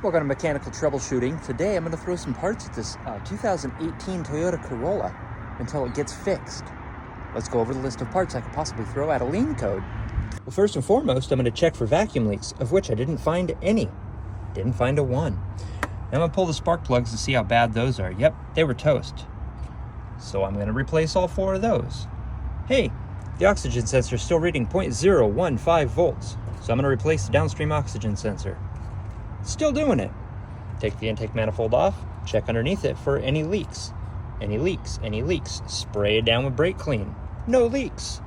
Welcome to Mechanical Troubleshooting. Today I'm going to throw some parts at this 2018 Toyota Corolla until it gets fixed. Let's go over the list of parts I could possibly throw at a lien code. Well, first and foremost, I'm going to check for vacuum leaks, of which I didn't find any. Didn't find a one. I'm going to pull the spark plugs to see how bad those are. Yep, they were toast. So I'm going to replace all four of those. Hey, the oxygen sensor is still reading 0.015 volts, so I'm going to replace the downstream oxygen sensor. Still doing it. Take the intake manifold off, check underneath it for any leaks. Any leaks. Spray it down with brake clean. No leaks.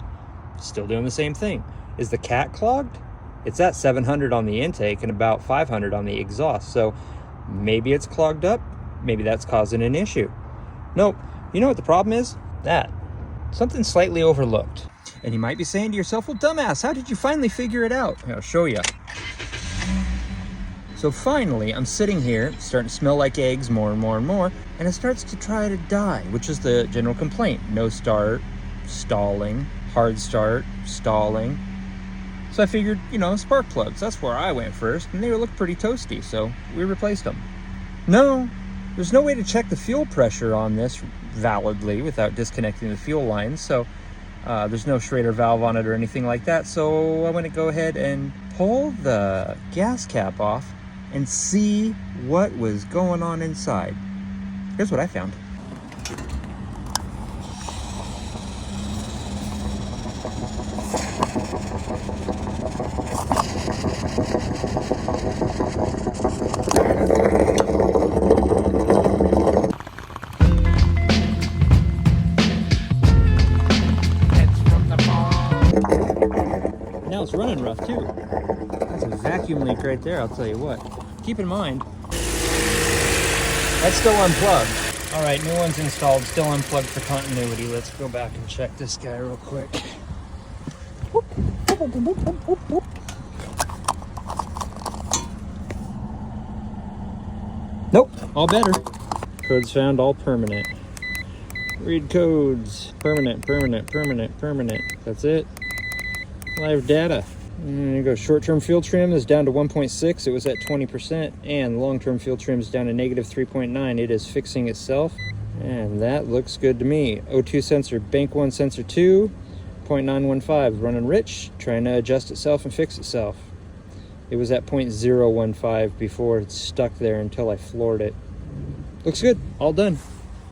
Still doing the same thing. Is the cat clogged? It's at 700 on the intake and about 500 on the exhaust, so maybe it's clogged up. Maybe that's causing an issue. Nope. You know what the problem is? That. Something slightly overlooked. And you might be saying to yourself, well, dumbass, how did you finally figure it out? I'll show you. So finally, I'm sitting here, starting to smell like eggs more and more and more, and it starts to try to die, which is the general complaint. No start, stalling, hard start, stalling. So I figured, spark plugs, that's where I went first, and they looked pretty toasty, so we replaced them. No, there's no way to check the fuel pressure on this validly without disconnecting the fuel lines, so there's no Schrader valve on it or anything like that, so I'm going to go ahead and pull the gas cap off and see what was going on inside. Here's what I found. Now it's running rough too. That's a vacuum leak right there, I'll tell you what. Keep in mind, that's still unplugged. All right, new one's installed, still unplugged for continuity. Let's go back and check this guy real quick. Nope, all better. Codes found, all permanent. Read codes, permanent. That's it. Live data. There you go. Short-term fuel trim is down to 1.6. It was at 20%. And long-term fuel trim is down to negative 3.9. It is fixing itself. And that looks good to me. O2 sensor, bank 1 sensor 2, 0.915. Running rich, trying to adjust itself and fix itself. It was at 0.015 before it stuck there until I floored it. Looks good. All done.